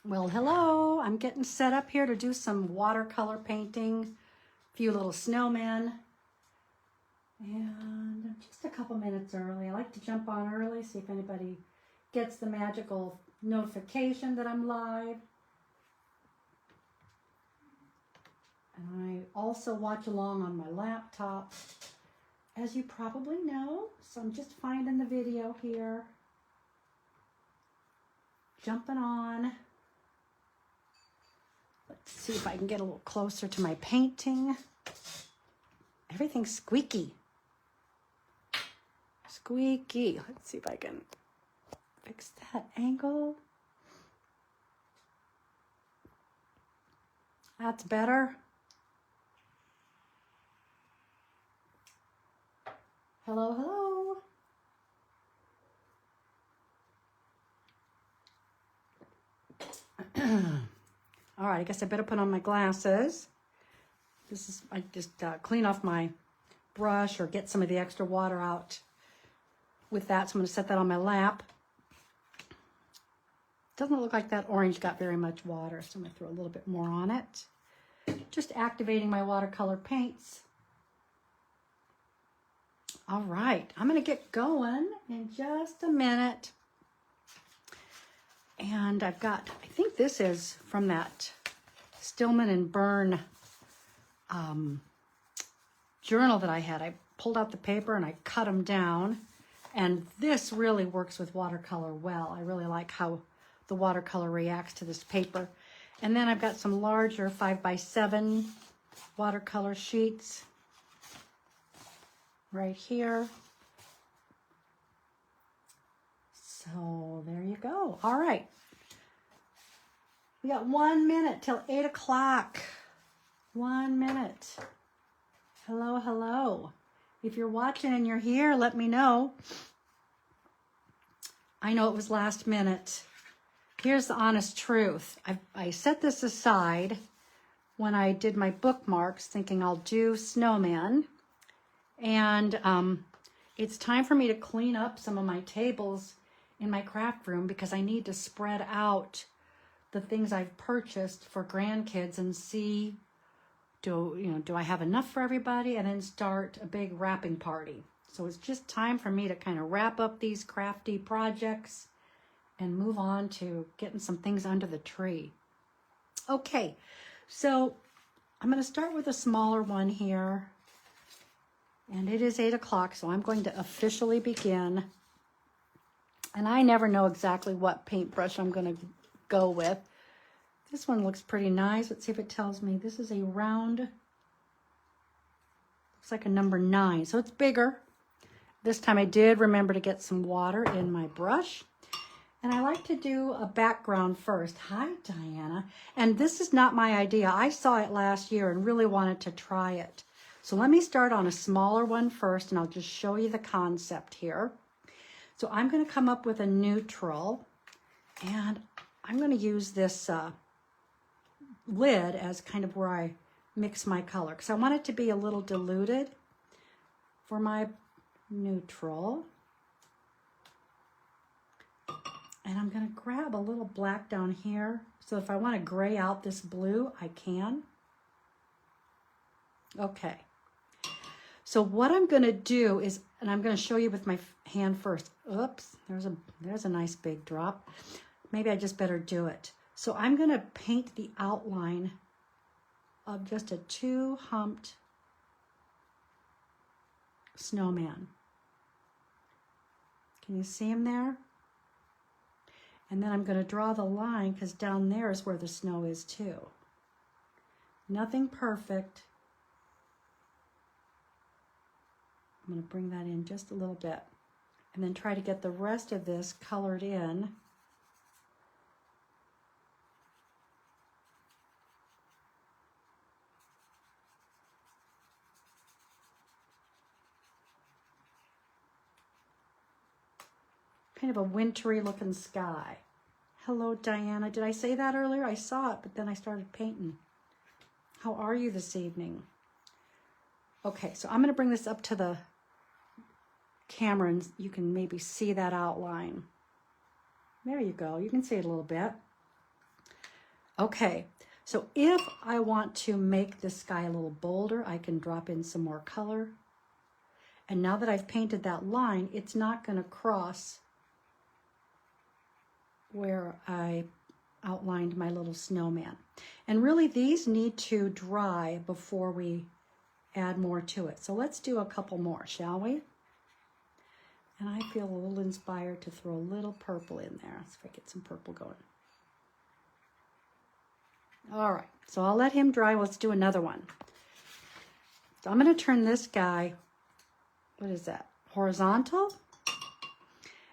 Well, hello. I'm getting set up here to do some watercolor painting, a few little snowmen, and I'm just a couple minutes early. I like to jump on early, see if anybody gets the magical notification that I'm live. And I also watch along on my laptop, as you probably know. So I'm just finding the video here, jumping on. Let's see if I can get a little closer to my painting. Everything's squeaky. Squeaky. Let's see if I can fix that angle. That's better. Hello, hello. All right, I guess I better put on my glasses. I just clean off my brush or get some of the extra water out with that. So I'm going to set that on my lap. Doesn't look like that orange got very much water, so I'm going to throw a little bit more on it. Just activating my watercolor paints. All right, I'm going to get going in just a minute. And I've got, I think this is from that Stillman and Burn journal that I had. I pulled out the paper and I cut them down. And this really works with watercolor well. I really like how the watercolor reacts to this paper. And then I've got some larger 5x7 watercolor sheets right here. So there you go. All right. We got 1 minute till 8 o'clock. 1 minute. Hello, hello. If you're watching and you're here, let me know. I know it was last minute. Here's the honest truth. I set this aside when I did my bookmarks, thinking I'll do snowman. And it's time for me to clean up some of my tables in my craft room because I need to spread out the things I've purchased for grandkids and see, do I have enough for everybody, and then start a big wrapping party. So it's just time for me to kind of wrap up these crafty projects and move on to getting some things under the tree. Okay, so I'm going to start with a smaller one here. And it is 8 o'clock, so I'm going to officially begin. And I never know exactly what paintbrush I'm going to go with. This one looks pretty nice. Let's see if it tells me. This is a round, looks like a number 9, so it's bigger. This time I did remember to get some water in my brush. And I like to do a background first. Hi, Diana. And this is not my idea. I saw it last year and really wanted to try it. So let me start on a smaller one first, and I'll just show you the concept here. So I'm going to come up with a neutral, and I'm going to use this lid as kind of where I mix my color, because I want it to be a little diluted for my neutral. And I'm going to grab a little black down here, so if I want to gray out this blue, I can. Okay. So what I'm going to do is, and I'm going to show you with my hand first. Oops, there's a nice big drop. Maybe I just better do it. So I'm going to paint the outline of just a 2-humped snowman. Can you see him there? And then I'm going to draw the line because down there is where the snow is too. Nothing perfect. I'm going to bring that in just a little bit and then try to get the rest of this colored in. Kind of a wintry looking sky. Hello, Diana. Did I say that earlier? I saw it, but then I started painting. How are you this evening? Okay, so I'm going to bring this up to the camera and you can maybe see that outline. There you go. You can see it a little bit. Okay, so if I want to make this sky a little bolder, I can drop in some more color. And now that I've painted that line, it's not going to cross where I outlined my little snowman. And really these need to dry before we add more to it. So let's do a couple more, shall we? And I feel a little inspired to throw a little purple in there. Let's see if I get some purple going. All right, so I'll let him dry. Let's do another one. So I'm going to turn this guy, what is that, horizontal?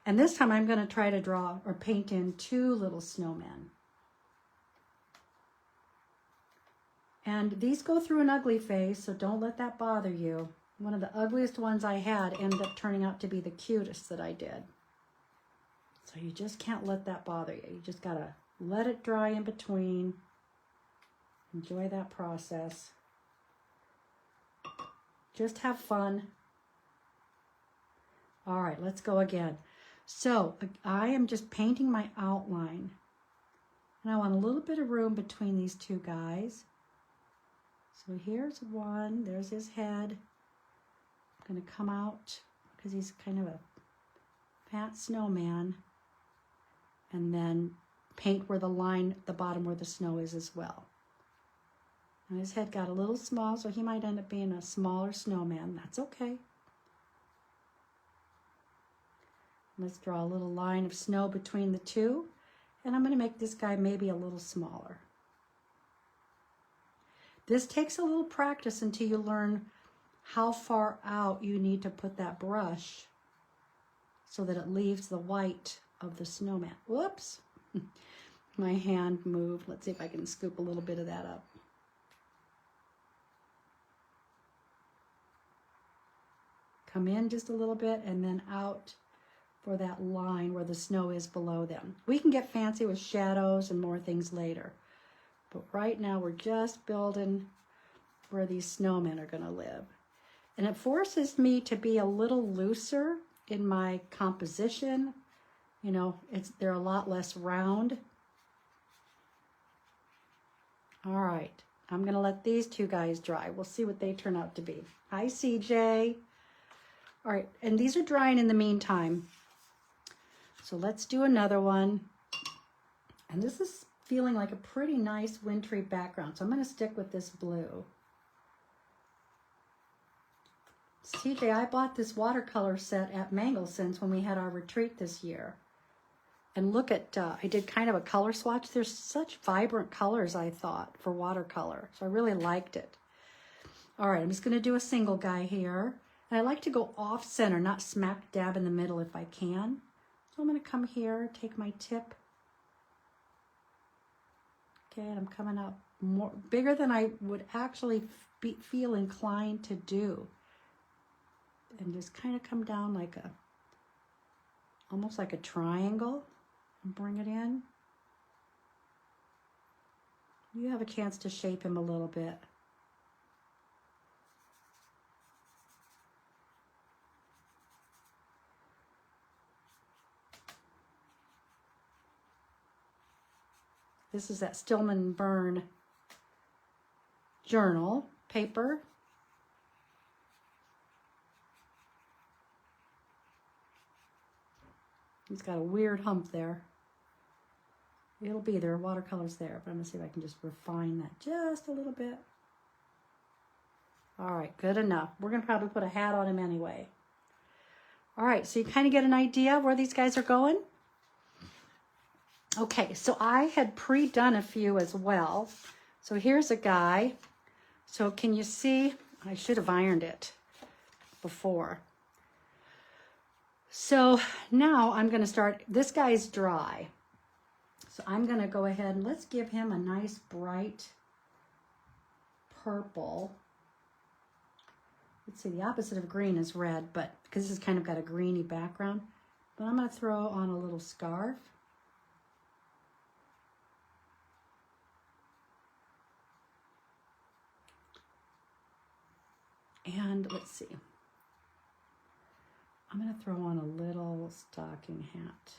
And this time I'm going to try to draw or paint in two little snowmen. And these go through an ugly phase, so don't let that bother you. One of the ugliest ones I had ended up turning out to be the cutest that I did. So you just can't let that bother you. You just got to let it dry in between. Enjoy that process. Just have fun. All right, let's go again. So I am just painting my outline. And I want a little bit of room between these two guys. So here's one, there's his head. I'm going to come out because he's kind of a fat snowman. And then paint where the line at the bottom where the snow is as well. And his head got a little small, so he might end up being a smaller snowman. That's okay. Let's draw a little line of snow between the two. And I'm going to make this guy maybe a little smaller. This takes a little practice until you learn how far out you need to put that brush so that it leaves the white of the snowman. Whoops, my hand moved. Let's see if I can scoop a little bit of that up. Come in just a little bit and then out for that line where the snow is below them. We can get fancy with shadows and more things later. But right now we're just building where these snowmen are going to live. And it forces me to be a little looser in my composition. You know, they're a lot less round. All right, I'm going to let these two guys dry. We'll see what they turn out to be. Hi, CJ. All right, and these are drying in the meantime. So let's do another one. And this is feeling like a pretty nice wintry background. So I'm going to stick with this blue. CJ, I bought this watercolor set at Mangelson's when we had our retreat this year. And look at, I did kind of a color swatch. There's such vibrant colors, I thought, for watercolor. So I really liked it. All right, I'm just going to do a single guy here. And I like to go off center, not smack dab in the middle if I can. So I'm going to come here, take my tip. Okay, and I'm coming up more bigger than I would actually feel inclined to do. And just kind of come down like almost like a triangle and bring it in. You have a chance to shape him a little bit. This is that Stillman Burn journal paper. He's got a weird hump there. It'll be there, watercolor's there, but I'm gonna see if I can just refine that just a little bit. All right, good enough. We're gonna probably put a hat on him anyway. All right, so you kind of get an idea where these guys are going? Okay, so I had pre-done a few as well. So here's a guy. So can you see? I should have ironed it before. So now I'm going to start. This guy's dry. So I'm going to go ahead and let's give him a nice bright purple. Let's see, the opposite of green is red, but because this has kind of got a greeny background. But I'm going to throw on a little scarf. And let's see. I'm going to throw on a little stocking hat.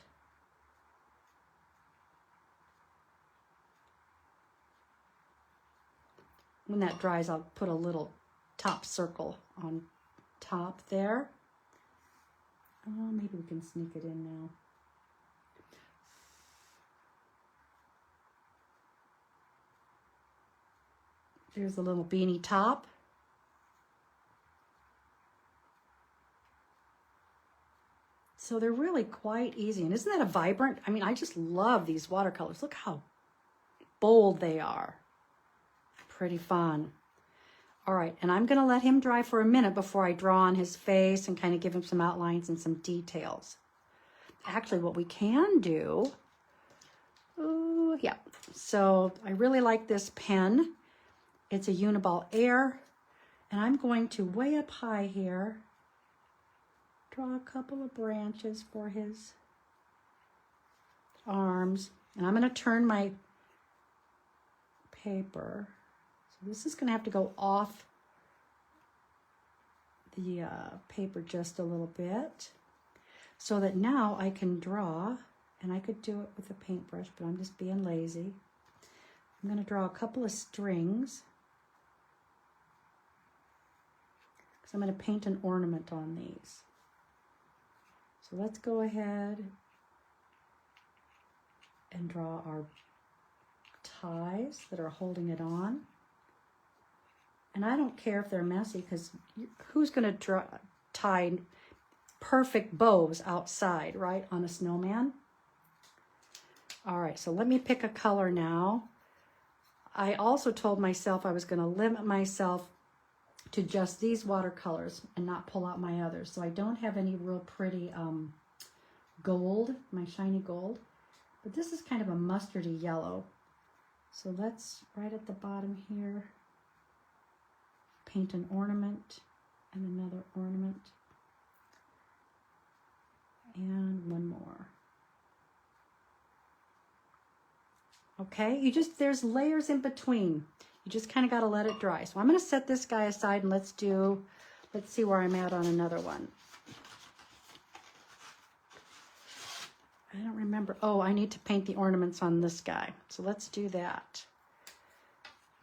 when that dries, I'll put a little top circle on top there. Oh, maybe we can sneak it in now. There's a little beanie top. So they're really quite easy. And isn't that a vibrant? I mean, I just love these watercolors. Look how bold they are. Pretty fun. All right, and I'm gonna let him dry for a minute before I draw on his face and kind of give him some outlines and some details. Actually, what we can do, oh yeah. So I really like this pen. It's a Uniball Air, and I'm going to way up high here, draw a couple of branches for his arms, and I'm gonna turn my paper. So this is gonna have to go off the paper just a little bit so that now I can draw, and I could do it with a paintbrush, but I'm just being lazy. I'm gonna draw a couple of strings because I'm gonna paint an ornament on these. So let's go ahead and draw our ties that are holding it on. And I don't care if they're messy, because who's going to tie perfect bows outside, right, on a snowman? All right, so let me pick a color now. I also told myself I was going to limit myself to just these watercolors and not pull out my others. So I don't have any real pretty gold, my shiny gold. But this is kind of a mustardy yellow. So let's, right at the bottom here, paint an ornament and another ornament. And one more. Okay, there's layers in between. You just kind of got to let it dry. So I'm going to set this guy aside and let's see where I'm at on another one. I don't remember. Oh, I need to paint the ornaments on this guy. So let's do that.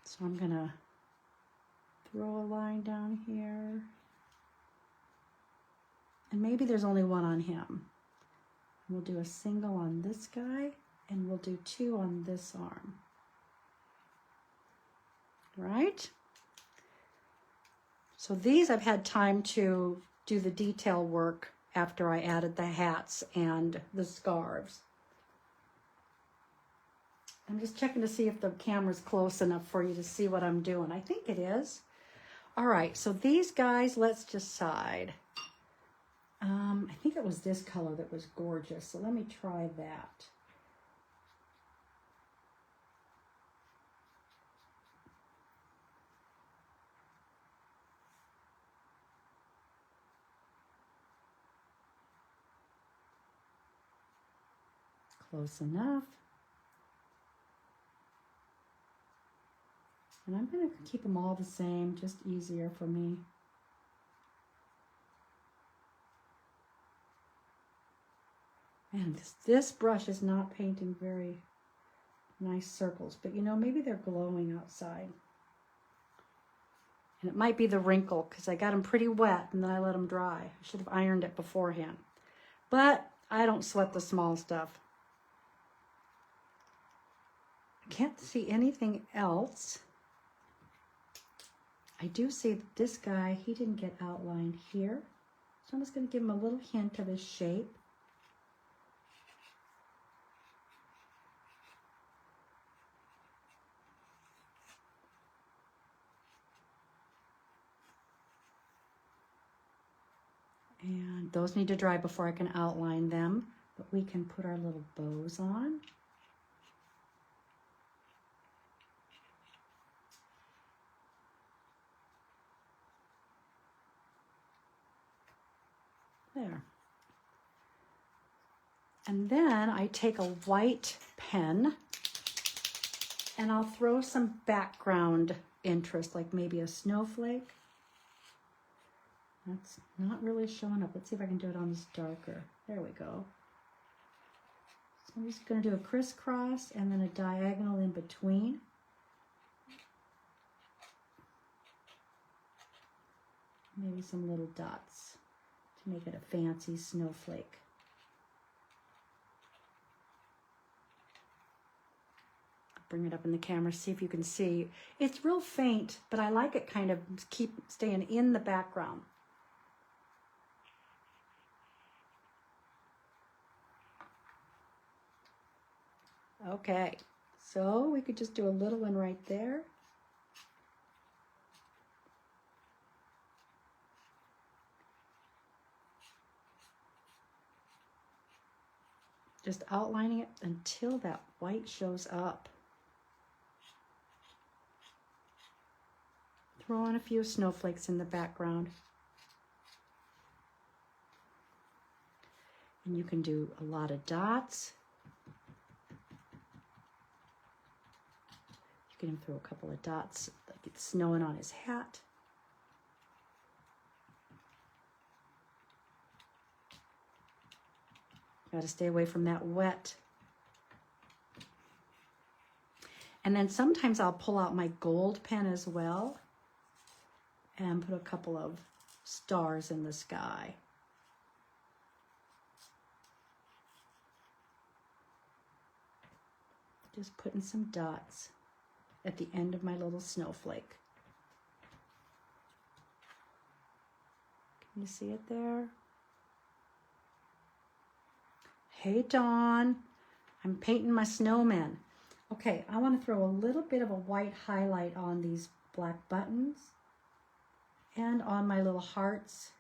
So I'm going to throw a line down here. And maybe there's only one on him. We'll do a single on this guy, and we'll do two on this arm. Right? So these I've had time to do the detail work after I added the hats and the scarves. I'm just checking to see if the camera's close enough for you to see what I'm doing. I think it is. All right, so these guys, let's decide. I think it was this color that was gorgeous, so let me try that. Close enough. And I'm going to keep them all the same, just easier for me. And this brush is not painting very nice circles, but you know, maybe they're glowing outside. And it might be the wrinkle, because I got them pretty wet and then I let them dry. I should have ironed it beforehand. But I don't sweat the small stuff. I can't see anything else. I do see that this guy, he didn't get outlined here. So I'm just going to give him a little hint of his shape. And those need to dry before I can outline them, but we can put our little bows on. There. And then I take a white pen and I'll throw some background interest, like maybe a snowflake. That's not really showing up. Let's see if I can do it on this darker. There we go. So I'm just going to do a crisscross and then a diagonal in between. maybe some little dots to make it a fancy snowflake. Bring it up in the camera, see if you can see. It's real faint, but I like it kind of keep staying in the background. Okay, so we could just do a little one right there. Just outlining it until that white shows up. Throw in a few snowflakes in the background. And you can do a lot of dots. You can even throw a couple of dots, like it's snowing on his hat. Got to stay away from that wet. And then sometimes I'll pull out my gold pen as well and put a couple of stars in the sky. Just putting some dots at the end of my little snowflake. Can you see it there? Hey, Dawn. I'm painting my snowmen. Okay, I want to throw a little bit of a white highlight on these black buttons and on my little hearts.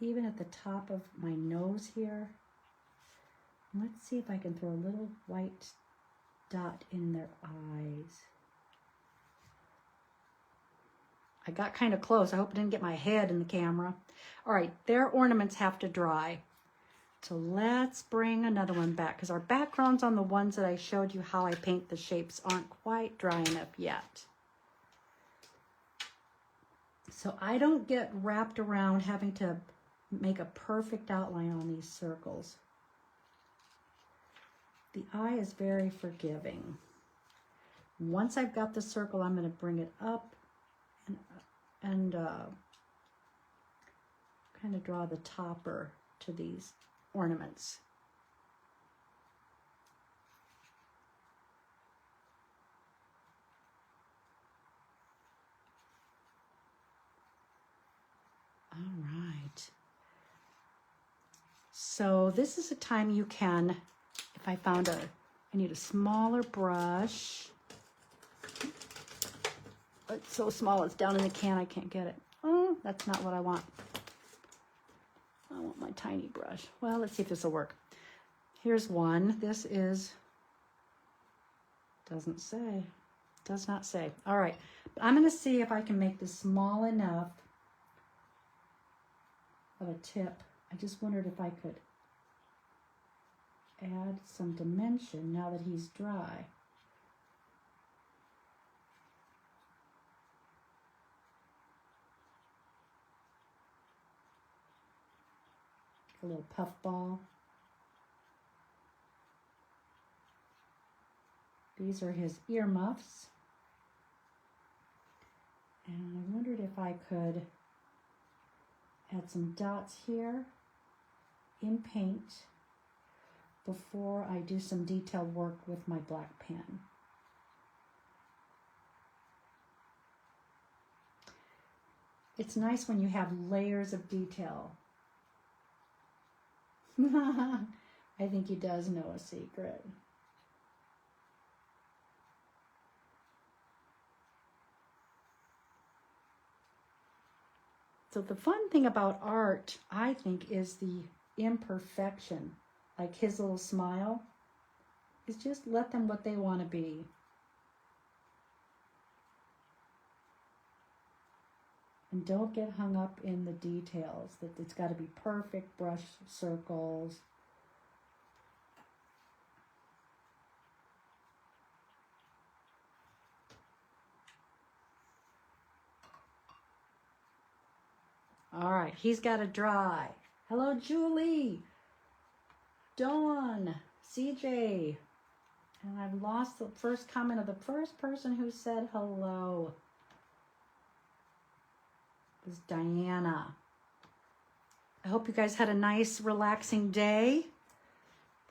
Even at the top of my nose here. Let's see if I can throw a little white dot in their eyes. I got kind of close. I hope I didn't get my head in the camera. All right, their ornaments have to dry. So let's bring another one back because our backgrounds on the ones that I showed you how I paint the shapes aren't quite dry enough yet. So I don't get wrapped around having to make a perfect outline on these circles. The eye is very forgiving. Once I've got the circle, I'm going to bring it up and kind of draw the topper to these ornaments. All right. So this is a time you can, if I found I need a smaller brush. It's so small, it's down in the can, I can't get it. Oh, that's not what I want. I want my tiny brush. Well, let's see if this will work. Here's one. This is, doesn't say, does not say. All right, I'm gonna see if I can make this small enough of a tip. I just wondered if I could add some dimension now that he's dry. A little puff ball. These are his earmuffs. And I wondered if I could add some dots here in paint before I do some detailed work with my black pen. It's nice when you have layers of detail. I think he does know a secret. So the fun thing about art, I think, is the imperfection. Like his little smile is just let them what they want to be. And don't get hung up in the details, that it's got to be perfect brush circles. All right, he's got to dry. Hello, Julie, Dawn, CJ. And I've lost the first comment of the first person who said hello. It was Diana. I hope you guys had a nice, relaxing day.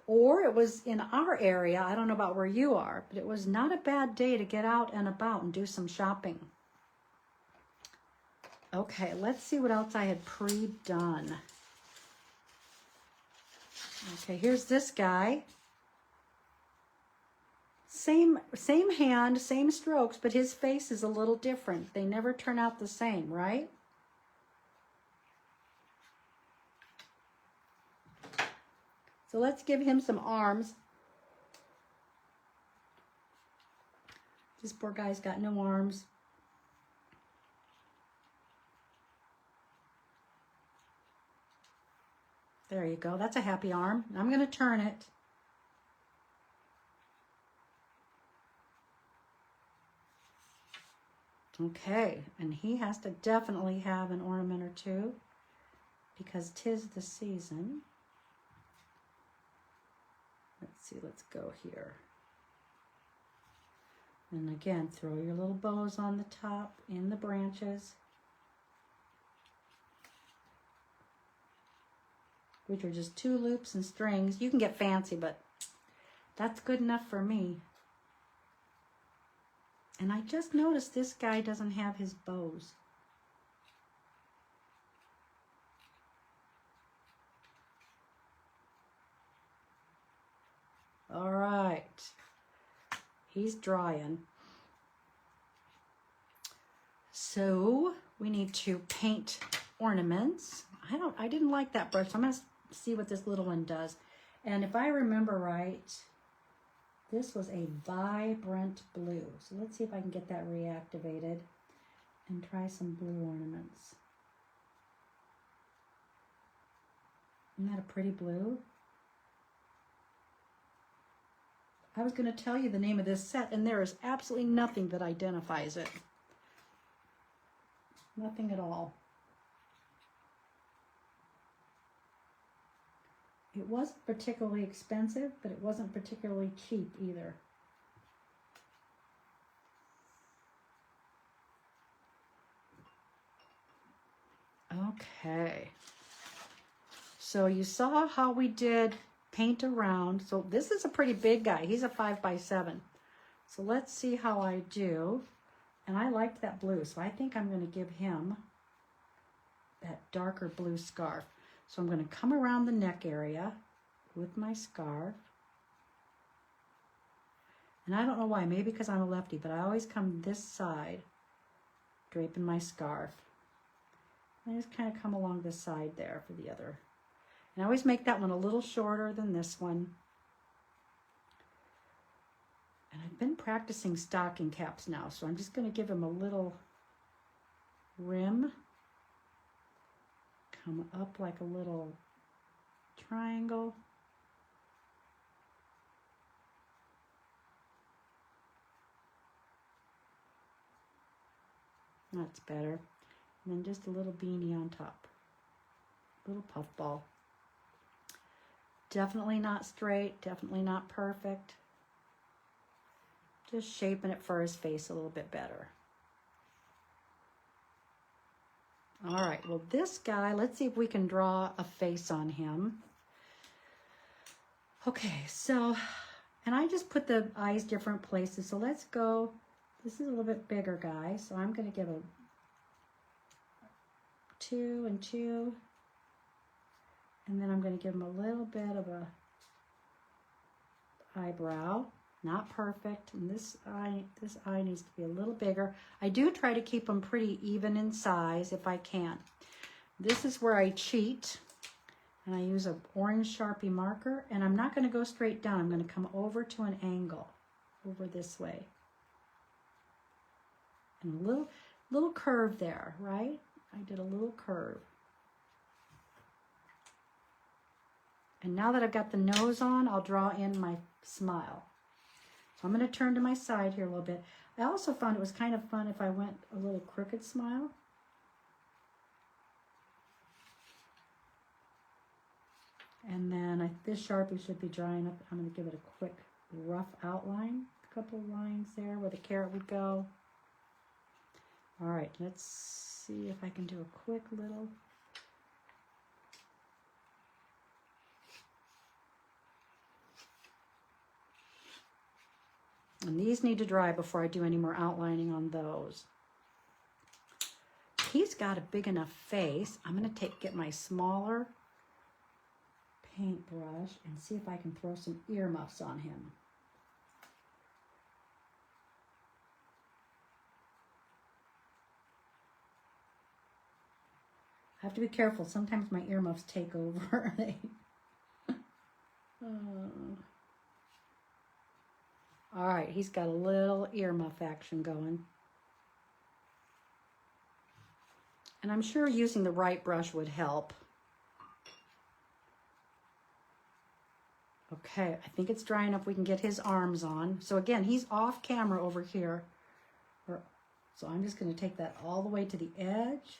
Or it was in our area. I don't know about where you are, but it was not a bad day to get out and about and do some shopping. Okay, let's see what else I had pre-done. Okay, here's this guy. Same hand, same strokes, but his face is a little different. They never turn out the same, right? So let's give him some arms. This poor guy's got no arms. There you go. That's a happy arm. I'm going to turn it. Okay, and he has to definitely have an ornament or two because 'tis the season. Let's see, let's go here. And again, throw your little bows on the top, in the branches, which are just 2 loops and strings. You can get fancy, but that's good enough for me. And I just noticed this guy doesn't have his bows. All right, he's drying. So we need to paint ornaments. I didn't like that brush, so I'm gonna see what this little one does. And if I remember right, this was a vibrant blue. So let's see if I can get that reactivated and try some blue ornaments. Isn't that a pretty blue? I was going to tell you the name of this set, and there is absolutely nothing that identifies it. Nothing at all. It wasn't particularly expensive, but it wasn't particularly cheap either. Okay. So you saw how we did paint around. So this is a pretty big guy. He's a 5x7. So let's see how I do. And I liked that blue, so I think I'm going to give him that darker blue scarf. So I'm going to come around the neck area with my scarf. And I don't know why, maybe because I'm a lefty, but I always come this side, draping my scarf. And I just kind of come along this side there for the other. And I always make that one a little shorter than this one. And I've been practicing stocking caps now, so I'm just going to give him a little rim. Come up like a little triangle. That's better. And then just a little beanie on top. Little puffball. Definitely not straight, definitely not perfect. Just shaping it for his face a little bit better. All right, well this guy, let's see if we can draw a face on him. Okay, so, and I just put the eyes different places, so let's go, this is a little bit bigger guy, so I'm gonna give a 2 and 2. And then I'm going to give him a little bit of a eyebrow. Not perfect. And this eye needs to be a little bigger. I do try to keep them pretty even in size if I can. This is where I cheat. And I use an orange Sharpie marker. And I'm not going to go straight down. I'm going to come over to an angle. Over this way. And a little curve there, right? I did a little curve. And now that I've got the nose on, I'll draw in my smile. So I'm going to turn to my side here a little bit. I also found it was kind of fun if I went a little crooked smile. And then this Sharpie should be drying up. I'm going to give it a quick rough outline. A couple lines there where the carrot would go. All right, let's see if I can do a quick little. And these need to dry before I do any more outlining on those. He's got a big enough face. I'm going to get my smaller paintbrush and see if I can throw some earmuffs on him. I have to be careful. Sometimes my earmuffs take over. All right, he's got a little earmuff action going. And I'm sure using the right brush would help. Okay, I think it's dry enough we can get his arms on. So again, he's off camera over here. So I'm just going to take that all the way to the edge.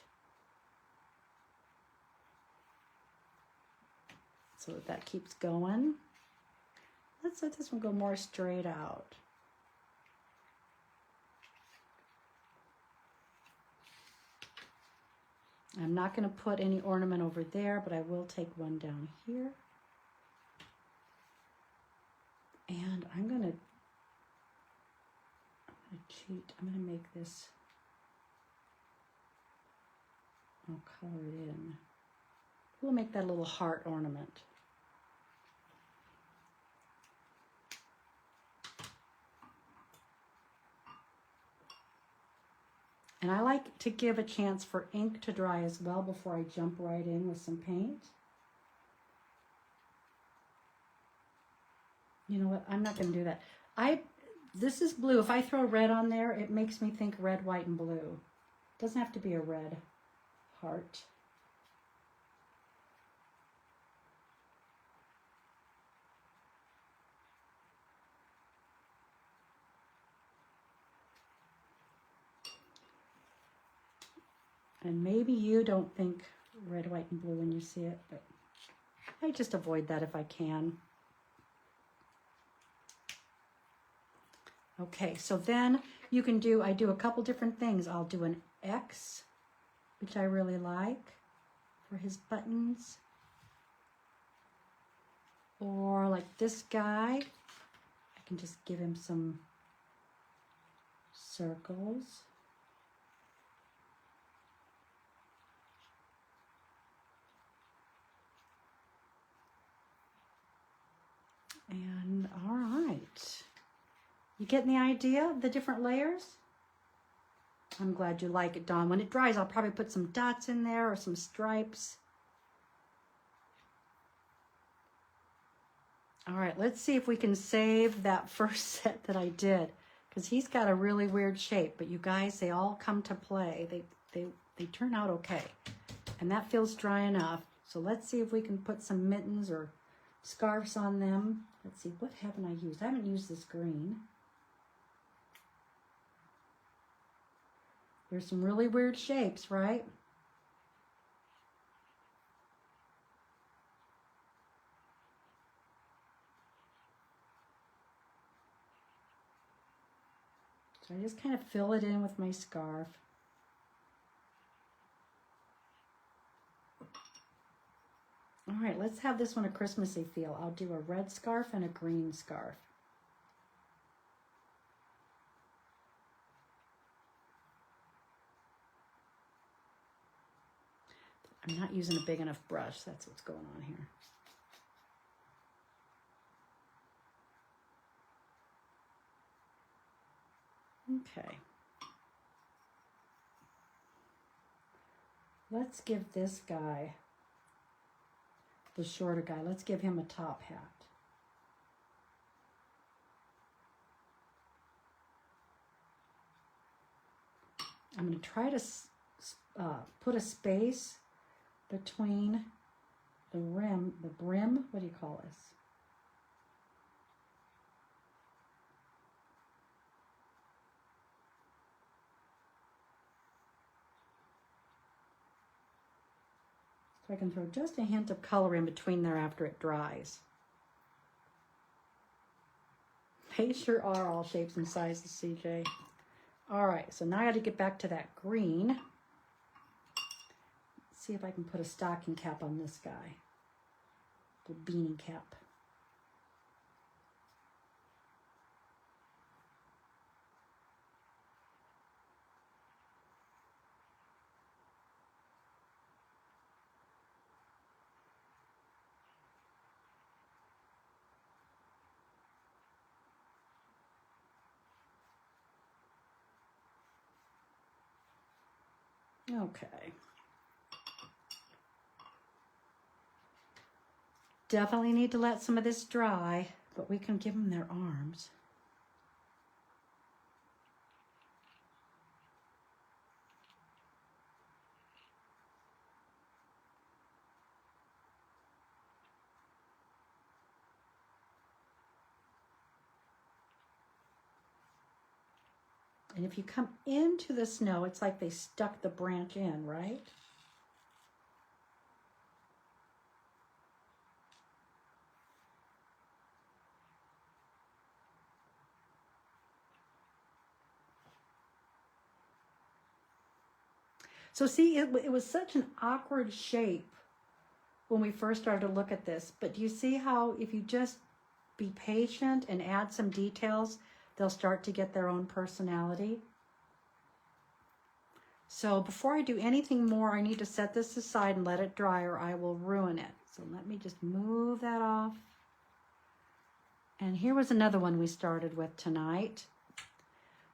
So that keeps going. Let's let this one go more straight out. I'm not going to put any ornament over there, but I will take one down here. And I'm going to cheat. I'm going to make this, I'll color it in. We'll make that a little heart ornament. And I like to give a chance for ink to dry as well before I jump right in with some paint. You know what? I'm not going to do that. This is blue. If I throw red on there, it makes me think red, white, and blue. It doesn't have to be a red heart. And maybe you don't think red, white, and blue when you see it, but I just avoid that if I can. Okay, so then you can do, I do a couple different things. I'll do an X, which I really like for his buttons. Or like this guy, I can just give him some circles. And all right. You getting the idea of the different layers? I'm glad you like it, Dawn. When it dries, I'll probably put some dots in there or some stripes. All right, let's see if we can save that first set that I did, because he's got a really weird shape, but you guys, they all come to play. They turn out okay. And that feels dry enough. So let's see if we can put some mittens or scarves on them. Let's see, what haven't I used? I haven't used this green. There's some really weird shapes, right? So I just kind of fill it in with my scarf. All right, let's have this one a Christmassy feel. I'll do a red scarf and a green scarf. I'm not using a big enough brush. That's what's going on here. Okay. Let's give this guy, the shorter guy, let's give him a top hat. I'm going to try to put a space between the brim, what do you call this? So I can throw just a hint of color in between there after it dries. They sure are all shapes and sizes, CJ. All right, so now I got to get back to that green. see if I can put a stocking cap on this guy. The beanie cap. Okay. Definitely need to let some of this dry, but we can give them their arms. And if you come into the snow, it's like they stuck the branch in, right? So see, it was such an awkward shape when we first started to look at this. But do you see how if you just be patient and add some details, they'll start to get their own personality? So before I do anything more, I need to set this aside and let it dry or I will ruin it. So let me just move that off. And here was another one we started with tonight.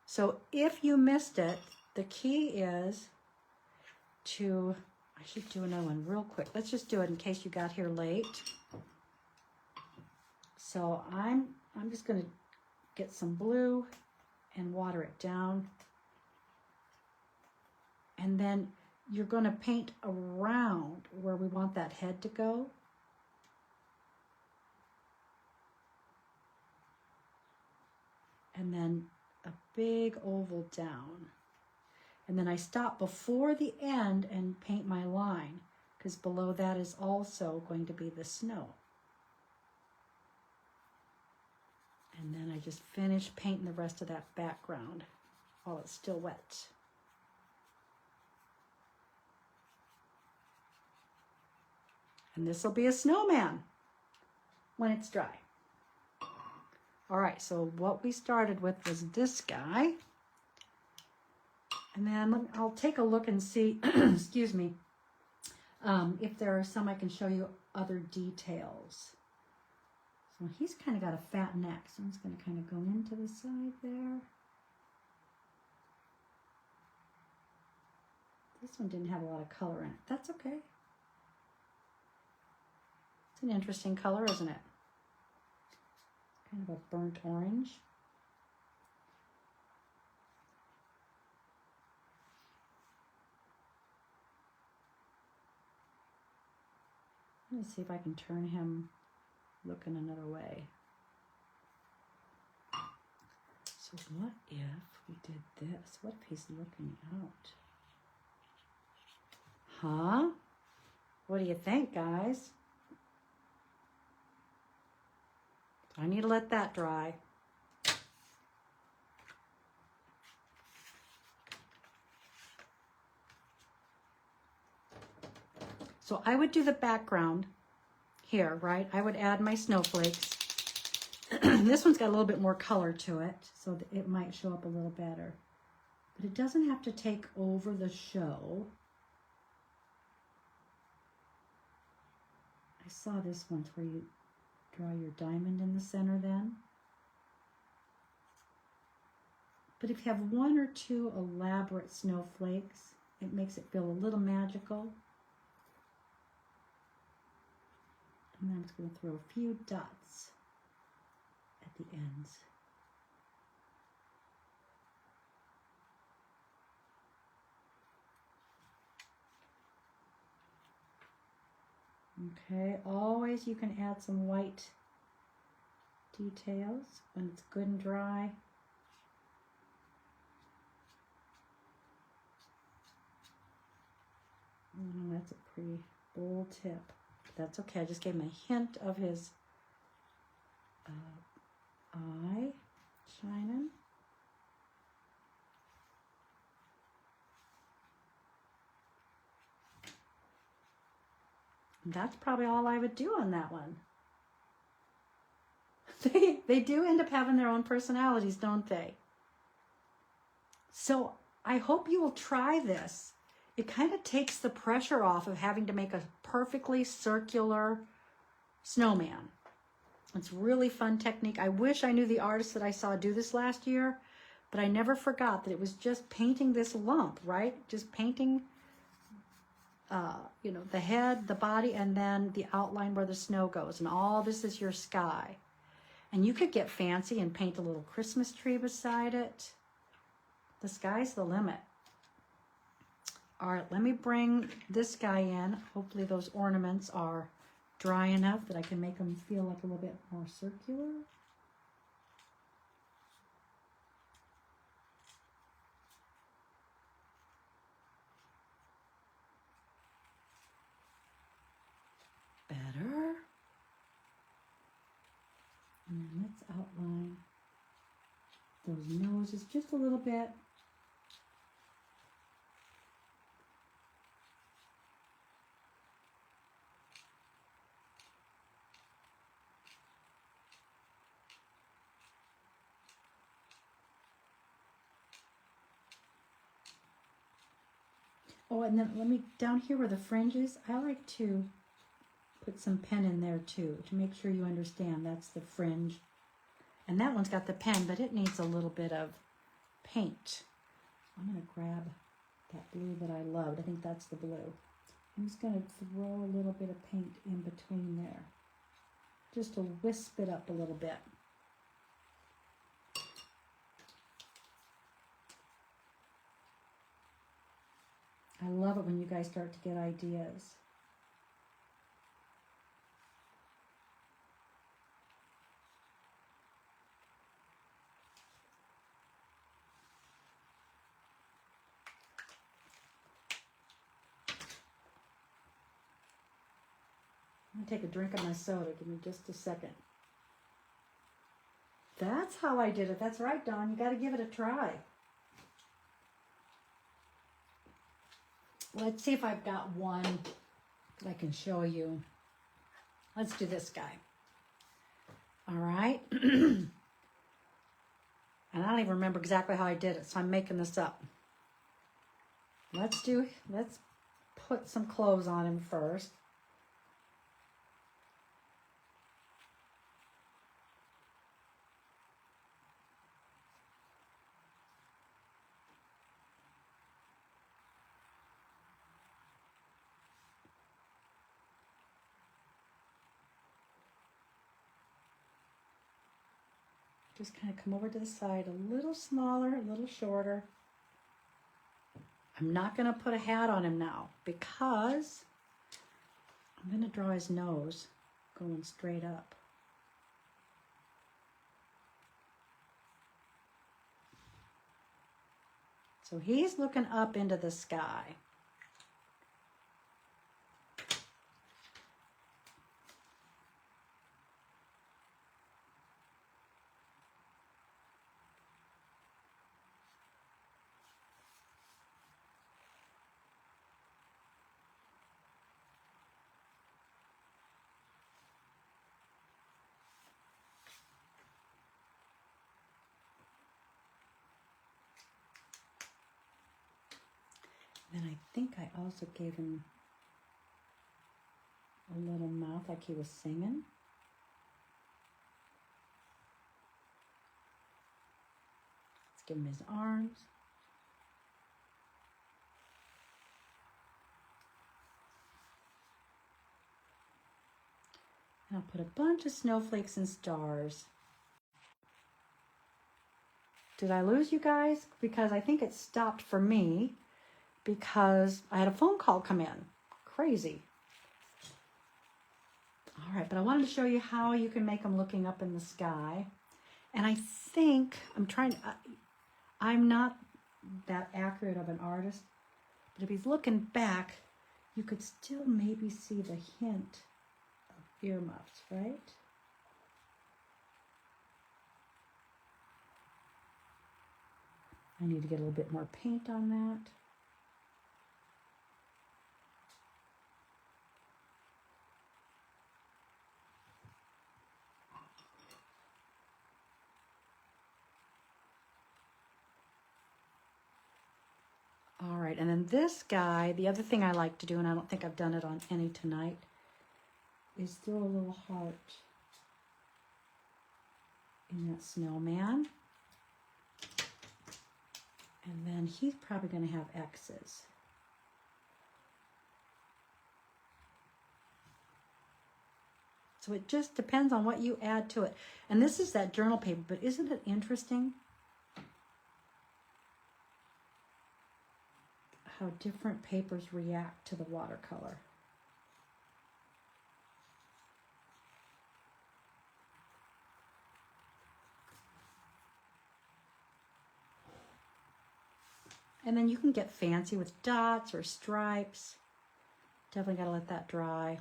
So if you missed it, the key is to, I should do another one real quick. Let's just do it in case you got here late. So I'm just going to get some blue and water it down. And then you're going to paint around where we want that head to go. And then a big oval down. And then I stop before the end and paint my line, because below that is also going to be the snow. And then I just finish painting the rest of that background while it's still wet. And this will be a snowman when it's dry. All right, so what we started with was this guy. And then I'll take a look and see, excuse me, if there are some I can show you other details. So he's kind of got a fat neck, so I'm just going to kind of go into the side there. This one didn't have a lot of color in it. That's okay. It's an interesting color, isn't it? It's kind of a burnt orange. Let me see if I can turn him looking another way. So what if we did this? What if he's looking out? Huh? What do you think, guys? I need to let that dry. So I would do the background here, right? I would add my snowflakes. This one's got a little bit more color to it, so that it might show up a little better. But it doesn't have to take over the show. I saw this once where you draw your diamond in the center then. But if you have one or two elaborate snowflakes, it makes it feel a little magical. And then I'm just going to throw a few dots at the ends. Okay, always you can add some white details when it's good and dry. Oh, that's a pretty bold tip. That's okay. I just gave him a hint of his eye shining. That's probably all I would do on that one. They do end up having their own personalities, don't they? So I hope you will try this. It kind of takes the pressure off of having to make a perfectly circular snowman. It's really fun technique. I wish I knew the artist that I saw do this last year, but I never forgot that it was just painting this lump, right? Just painting, you know, the head, the body, and then the outline where the snow goes. And all this is your sky. And you could get fancy and paint a little Christmas tree beside it. The sky's the limit. All right, let me bring this guy in. Hopefully those ornaments are dry enough that I can make them feel like a little bit more circular. Better. And then let's outline those noses just a little bit. Oh, and then let me, down here where the fringe is, I like to put some pen in there too, to make sure you understand that's the fringe. And that one's got the pen, but it needs a little bit of paint. I'm gonna grab that blue that I loved. I think that's the blue. I'm just gonna throw a little bit of paint in between there, just to wisp it up a little bit. I love it when you guys start to get ideas. I'm gonna take a drink of my soda. Give me just a second. That's how I did it. That's right, Dawn. You got to give it a try. Let's see if I've got one that I can show you. Let's do this guy. All right. And I don't even remember exactly how I did it, so I'm making this up. Let's put some clothes on him first. Just kind of come over to the side, a little smaller, a little shorter. I'm not going to put a hat on him now because I'm going to draw his nose going straight up. So he's looking up into the sky. Then I think I also gave him a little mouth like he was singing. Let's give him his arms. And I'll put a bunch of snowflakes and stars. Did I lose you guys? Because I think it stopped for me because I had a phone call come in. Crazy. All right, but I wanted to show you how you can make them looking up in the sky. And I think I'm not that accurate of an artist, but if he's looking back, you could still maybe see the hint of earmuffs, right? I need to get a little bit more paint on that. right, and then this guy, the other thing I like to do, and I don't think I've done it on any tonight, is throw a little heart in that snowman. And then he's probably going to have X's. So it just depends on what you add to it. And this is that journal paper, but isn't it interesting how different papers react to the watercolor? And then you can get fancy with dots or stripes. Definitely got to let that dry.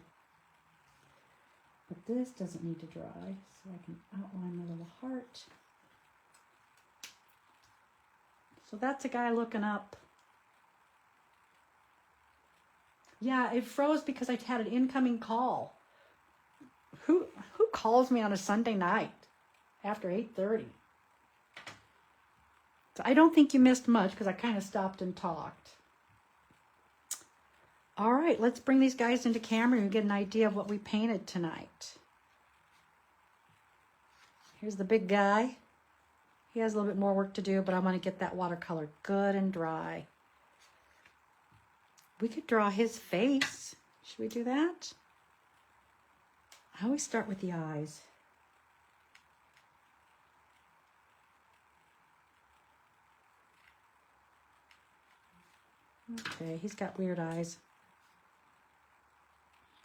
But this doesn't need to dry, so I can outline my little heart. So that's a guy looking up. Yeah, it froze because I had an incoming call. Who calls me on a Sunday night after 8:30? So I don't think you missed much because I kind of stopped and talked. All right, let's bring these guys into camera and get an idea of what we painted tonight. Here's the big guy. He has a little bit more work to do, but I want to get that watercolor good and dry. We could draw his face. Should we do that? I always start with the eyes. Okay, he's got weird eyes.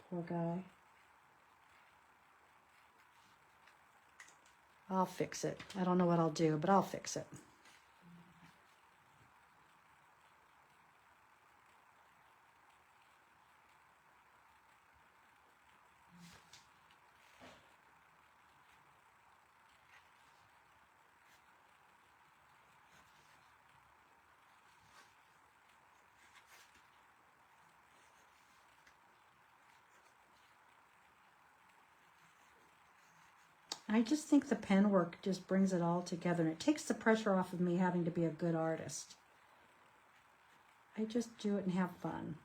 Poor guy. I'll fix it. I don't know what I'll do, but I'll fix it. I just think the pen work just brings it all together, and it takes the pressure off of me having to be a good artist. I just do it and have fun.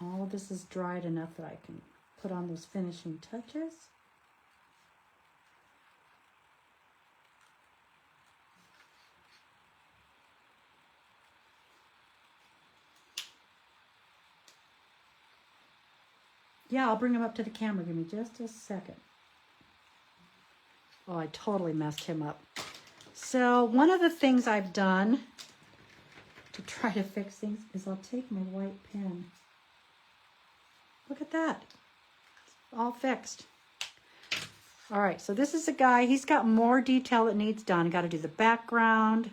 All of this is dried enough that I can put on those finishing touches. Yeah, I'll bring him up to the camera. Give me just a second. Oh, I totally messed him up. So one of the things I've done to try to fix things is I'll take my white pen. Look at that. All fixed. All right, so this is a guy, he's got more detail that needs done. Got to do the background,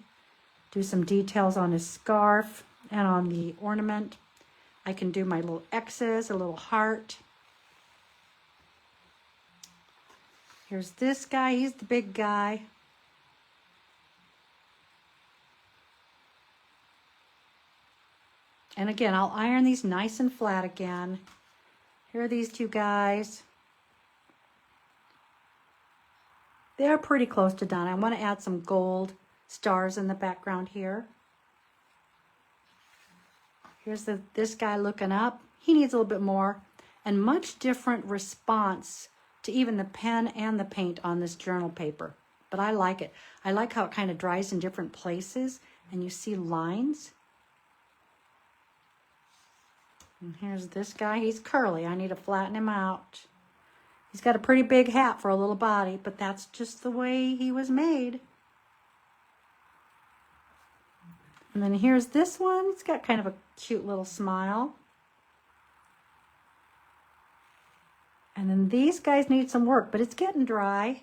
do some details on his scarf and on the ornament. I can do my little X's, a little heart. Here's this guy, he's the big guy. And again, I'll iron these nice and flat again. Here are these two guys. They're pretty close to done. I want to add some gold stars in the background here. Here's this guy looking up. He needs a little bit more, and much different response to even the pen and the paint on this journal paper. But I like it. I like how it kind of dries in different places and you see lines. And here's this guy. He's curly. I need to flatten him out. He's got a pretty big hat for a little body, but that's just the way he was made. And then here's this one. It's got kind of a cute little smile. And then these guys need some work, but it's getting dry.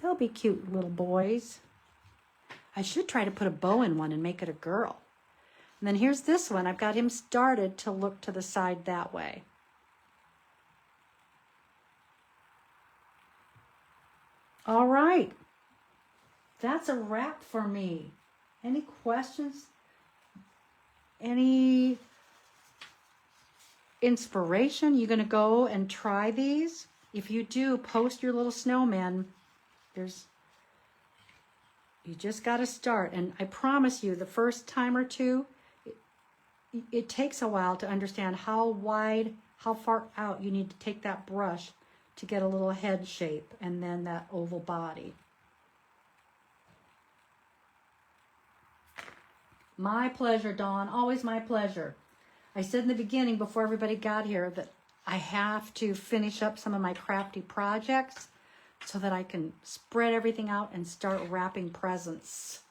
They'll be cute little boys. I should try to put a bow in one and make it a girl. And then here's this one. I've got him started to look to the side that way. All right. that's a wrap for me. Any questions? Any inspiration? You gonna go and try these? If you do, post your little snowman. You just got to start. And I promise you, the first time or two, it takes a while to understand how wide, how far out you need to take that brush to get a little head shape and then that oval body. My pleasure, Dawn. Always my pleasure. I said in the beginning, before everybody got here, that I have to finish up some of my crafty projects so that I can spread everything out and start wrapping presents.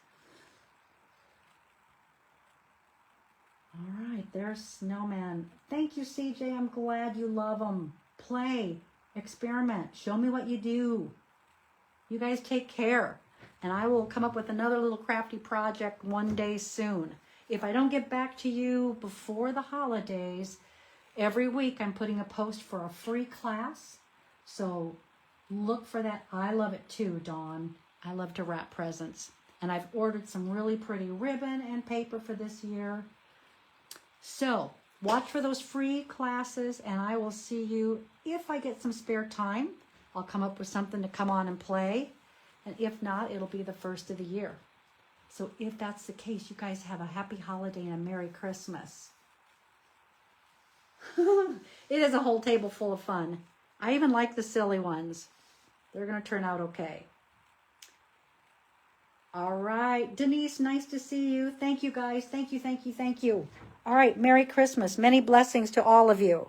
All right, there's Snowman. Thank you, CJ. I'm glad you love them. Play, experiment, show me what you do. You guys take care. And I will come up with another little crafty project one day soon. If I don't get back to you before the holidays, every week I'm putting a post for a free class. So look for that. I love it too, Dawn. I love to wrap presents. And I've ordered some really pretty ribbon and paper for this year. So watch for those free classes, and I will see you if I get some spare time. I'll come up with something to come on and play. And if not, it'll be the first of the year. So if that's the case, you guys have a happy holiday and a Merry Christmas. It is a whole table full of fun. I even like the silly ones. They're going to turn out okay. All right. Denise, nice to see you. Thank you, guys. Thank you, thank you, thank you. All right. Merry Christmas. Many blessings to all of you.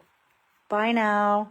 Bye now.